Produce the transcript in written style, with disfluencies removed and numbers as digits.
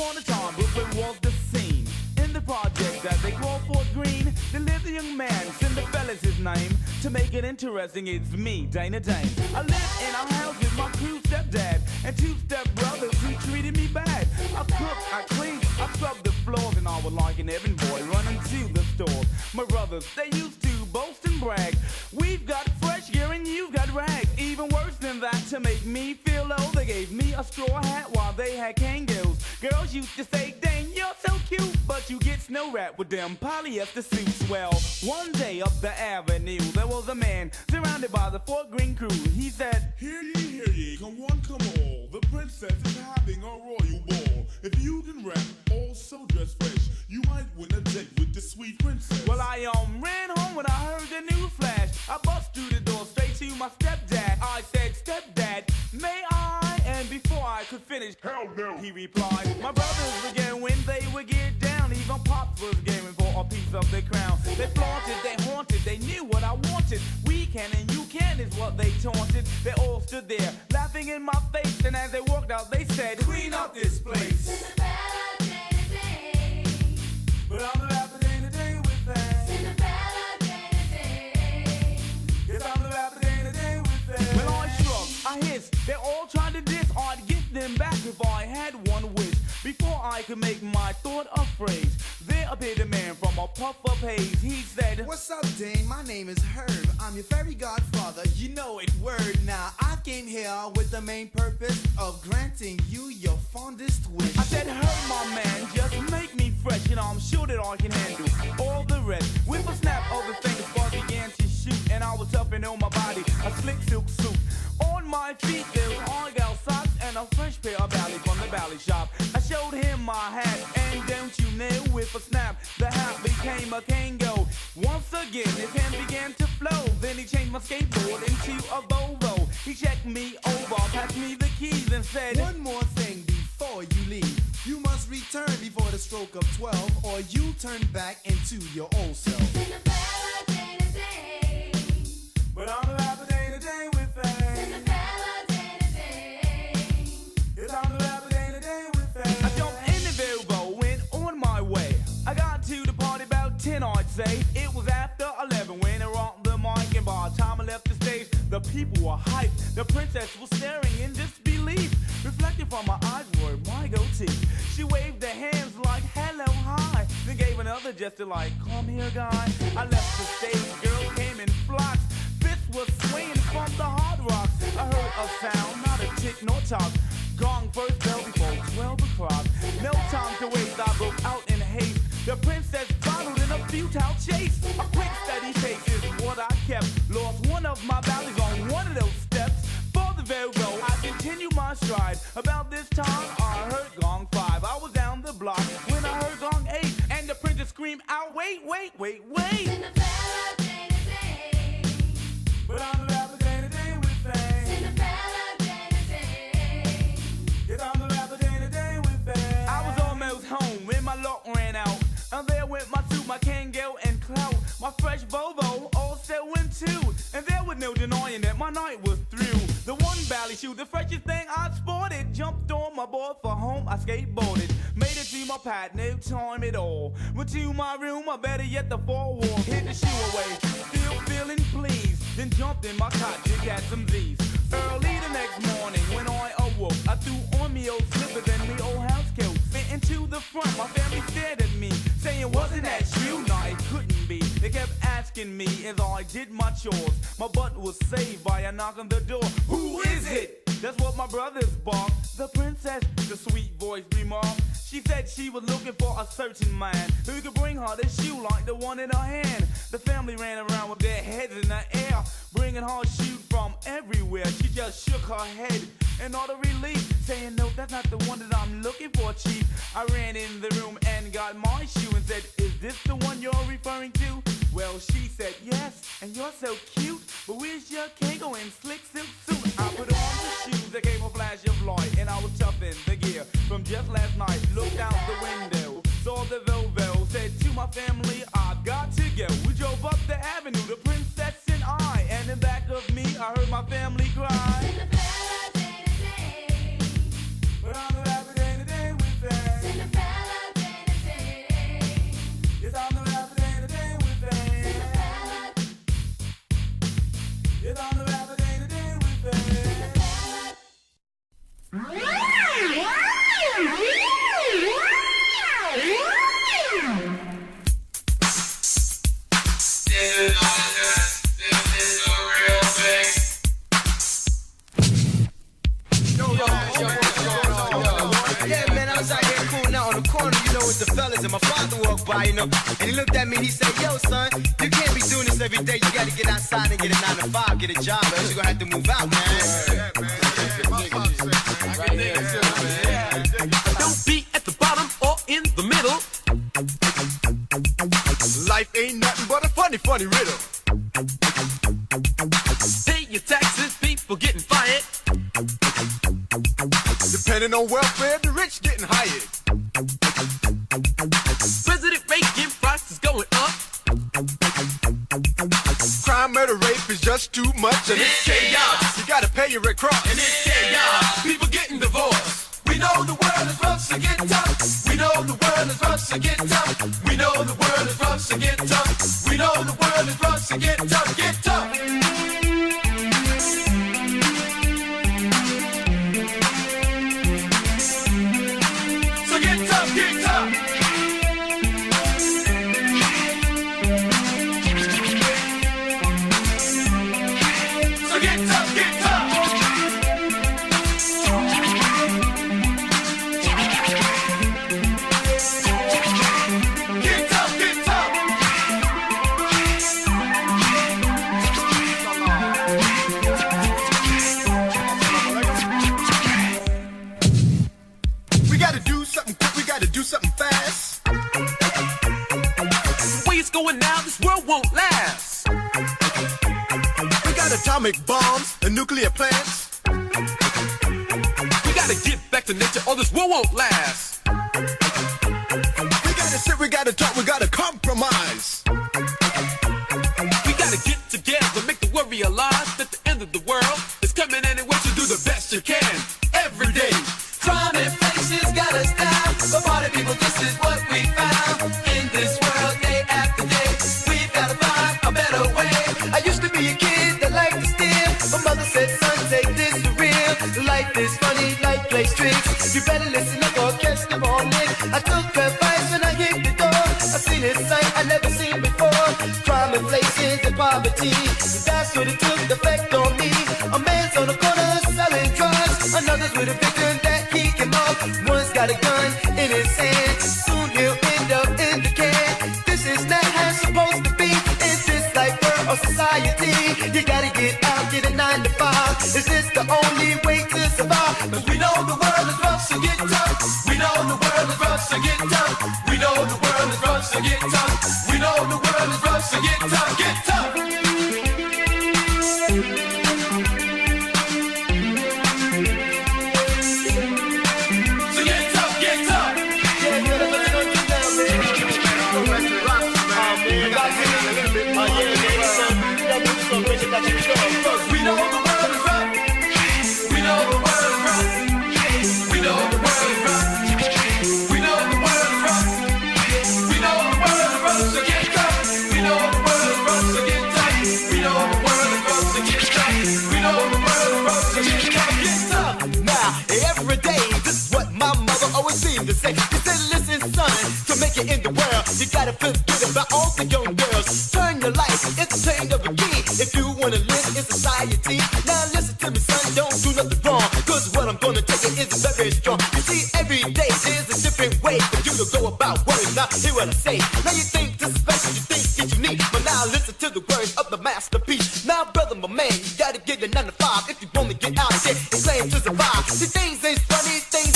upon a time, Brooklyn was the scene. In the project that they call Fort Greene, there lived a young man, Cinderella's his name. To make it interesting, it's me, Dana Dane. I lived in a house with my crew stepdad and two stepbrothers who treated me bad. I cooked, I cleaned, I scrubbed the floors, and I was like an errand boy running to the store. My brothers, they used to boast and brag. We've got fresh gear and you've got rags. Even worse than that, to make me feel low, they gave me a straw hat while they had kangaroos. Girls used to say, Dane, you're so cute, but you get snow wrapped with them polyester suits. Well, one day up the avenue, there was a man surrounded by the Fort Greene crew. He said, hear ye, come one, come all. The princess is having a royal ball. If you can rap, also dress fresh, you might win a date with the sweet princess. Well, I ran home when I heard the news flash. I bust through the door straight to my stepdad. I said, stepdad, may I? And before I could finish, hell no, he replied, my brothers would get when they would get down. Even Pops was gaming for a piece of the crown. They flaunted, they haunted, they knew what I wanted. We can and you can is what they taunted. They all stood there, laughing in my face. And as they walked out, they said, clean up this place. Cinderella, day-to-day. But I'm the rapper day-to-day with that. Cinderella, day-to-day. Yes, I'm the rapper day-to-day with that. Well, I shrugged, I hissed, they all tried to diss. I'd get them back if I had one wish. Before I could make my thought a phrase, there appeared a man from a puff of haze. He said, what's up, Dane? My name is Herb. I'm your fairy godfather. You know it, word. Now, I came here with the main purpose of granting you your fondest wish. I said, Herb, my man, just make me fresh, and I'm sure that I can handle all the rest. With a snap of the fingers, bars began to shoot, and I was upping on my body a slick silk suit. On my feet, there was argyle socks and a fresh pair of ballies from the bally shop. I showed him my hat, and don't you know, with a snap, the hat became a Kango. Once again, his hand began to flow. Then he changed my skateboard into a Volvo. He checked me over, passed me the keys, and said, one more thing before you leave. You must return before the stroke of 12, or you turn back into your old self. Cinderella, day-to-day. but I'm the rapper day-to-day with that. Cinderella, day-to-day. Yes, I'm the rapper day-to-day with that. I jumped in the Volvo, went on my way. I got to the party about 10, I'd say. It was after 11 when I rocked the mic, and by the time I left the stage, the people were hyped. The princess was staring in disbelief. Reflecting from my eyes were my goatee. She waved her hands like hello, hi, then gave another gesture like come here, guy. I left the stage, girls came in flocks. Fists was swinging from the hard rocks. I heard a sound, not a tick nor talk. Gong first bell before 12 o'clock. No time to waste, I broke out in haste. The princess followed in a futile chase. A quick steady pace is what I kept. Lost one of my valleys on one of those steps. For the Volvo, I continued my stride. About this time, I heard gong 5. I was down the block when I heard gong 8. And the princess screamed out, wait, wait, wait, wait. Cinderella, day-to-day. But I'm the rapper day-to-day with that. Cinderella, day-to-day. Yes, I'm the rapper day-to-day with that. I was almost home when my luck ran out. And there went my suit, my Kango and clout. My fresh Volvo also went too. And there was no denying that my night was through. The one bally shoe, the freshest thing I sported. Jumped on my board for home, I skateboarded. Made it to my pad, no time at all. Went to my room, or better yet the four wall. Hid the shoe away, still feeling pleased. Then jumped in my cot to catch some Z's. Early the next morning when I awoke, I threw on me old slippers and me old house coat. Went into the front, my family stared at me, saying, wasn't that you? No, it couldn't be. They kept asking me as I did my chores. My butt was saved by a knock on the door. Who is it? That's what my brothers barked. The princess, the sweet voice remarked. She said she was looking for a certain man who could bring her this shoe like the one in her hand. The family ran around with their heads in the air, bringing her shoes from everywhere. She just shook her head in utter relief, saying, no, that's not the one that I'm looking for, chief. I ran in the room and got my shoe and said, is this the one you're referring to? Well, she said, yes, and you're so cute, but where's your Kango and slick silk suit? I put on the shoes, there came a flash of light, and I was chuffing the gear from just last night. Looked out the window, saw the Volvo, said to my family, I got to go. We drove up the avenue, the princess and I, and in back of me, I heard my family cry. Cinderella, day-to-day. But I'm the rapper day-to-day with that. looked at me and he said, yo, son, you can't be doing this every day. You gotta get outside and get a 9 to 5, get a job, or else you're gonna have to move out, man. Don't be at the bottom or in the middle. Life ain't nothing but a funny, funny riddle. Pay your taxes, people getting fired. Depending on welfare, the rich getting hired. President Reagan prices going up. Crime, murder, rape is just too much, and it's chaos. You gotta pay your Red Cross. And it's chaos. People getting divorced. We know the world is rough, so get tough. We know the world is rough, so get tough. We know the world is rough, so get tough. We know the world is rough, so get tough, get tough. So get tough, get tough. So get tough, get tough. Get tough, get tough. We gotta do something quick, we gotta do something fast. The way it's going now, this world won't last. We got atomic bombs and nuclear plants. We gotta get back to nature or this world won't last. We gotta sit, we gotta talk, we gotta compromise. We gotta get together, make the world realize that the end of the world is coming anyway, so do the best you can every day. Crime and inflation's got us down, but party people, this is what we found. In this world, day after day, we've gotta find a better way. I used to be a kid that liked to steal. My mother said, son, take this for real. Life is funny, life plays tricks. You better listen up or catch them all in. I took advice when I hit the door. I seen a sight I never seen before. Crime, inflation, and poverty. That's what it took the effect on me. A man's on the corner selling drugs. Another's with a victim that he can mug. One's got a gun in his hand. Soon he'll end up in the can. This is not how it's supposed to be. In this life, world, or society, you gotta get out, get a 9 to 5. Is this the only way to survive? Cause we know the world is rough, so get tough. We know the world is rough, so get tough. We know the world is rough, so get tough. We know the world is rough, so get tough, get tough. So get tough, get tough. We know the world is rough. We know the world is rough. We know the world is rough. We know the world is rough. We know the world is rough. So get tough. We know the world is rough. So get tough. We know the world is rough. So get tough. We know the world is rough. So get tough. Get tough. Now, every day, this is what my mother always seemed to say. She said, listen, son, to make it in the world, you gotta feel good about all the young girls. Turn your life, it's a turn of a key. If you wanna live in society, now listen to me, son, don't do nothing wrong. Cause what I'm gonna tell you is very strong. You see, every day there's a different way for you to go about worrying. Now, hear what I say. Now you think this is special, you think it's unique. But now listen to the words of the masterpiece. Now, brother, my man, you gotta get a 9 to 5 if you wanna get out there and claim to survive. See, things ain't